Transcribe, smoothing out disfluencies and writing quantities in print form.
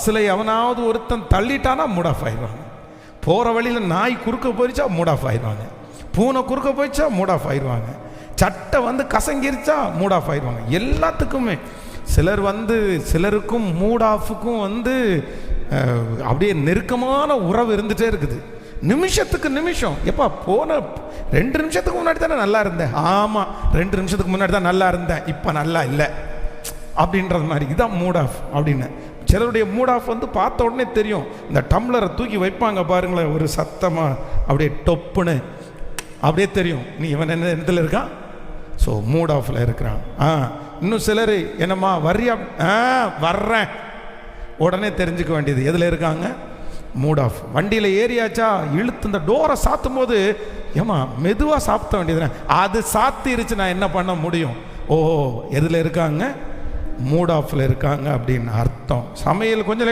சில எவனாவது ஒருத்தன் தள்ளிட்டானா மூட் ஆஃப் ஆயிடுவாங்க. போகிற வழியில் நாய் குறுக்க போயிடுச்சா மூட் ஆஃப் ஆயிடுவாங்க. பூனை குறுக்க போயிடுச்சா மூட் ஆஃப் ஆயிடுவாங்க. சட்டை கசங்கிருச்சா மூட் ஆஃப் ஆயிடுவாங்க. எல்லாத்துக்குமே சிலருக்கும் மூட் ஆஃபுக்கும் அப்படியே நெருக்கமான உறவு இருந்துகிட்டே இருக்குது. நிமிஷத்துக்கு நிமிஷம், எப்பா போன 2 நிமிஷத்துக்கு முன்னாடி தானே நல்லா இருந்தேன், ஆமாம் 2 நிமிஷத்துக்கு முன்னாடி தான் நல்லா இருந்தேன், இப்போ நல்லா இல்லை அப்படின்றது மாதிரி. இதுதான் மூட் ஆஃப் அப்படின்னு. சிலருடைய மூட் ஆஃப் பார்த்த உடனே தெரியும். இந்த டம்ளரை தூக்கி வைப்பாங்க பாருங்களேன், ஒரு சத்தமாக அப்படியே டொப்புன்னு அப்படியே தெரியும், நீ இவன் என்ன இடத்துல இருக்கான், ஸோ மூட் ஆஃபில் இருக்கிறான். இன்னும் சிலர் என்னம்மா வர்றியா, வர்றேன், உடனே தெரிஞ்சுக்க வேண்டியது எதில் இருக்காங்க, மூட் ஆஃப். வண்டியில் ஏறியாச்சா, இழுத்து இந்த டோரை சாத்தும் போது ஏமா மெதுவாக சாப்பிட வேண்டியது, அது சாத்திருச்சு, நான் என்ன பண்ண முடியும், ஓ எதில் இருக்காங்க, மூட் ஆஃபில் இருக்காங்க அப்படின்னு அர்த்தம். சமையல் கொஞ்சம்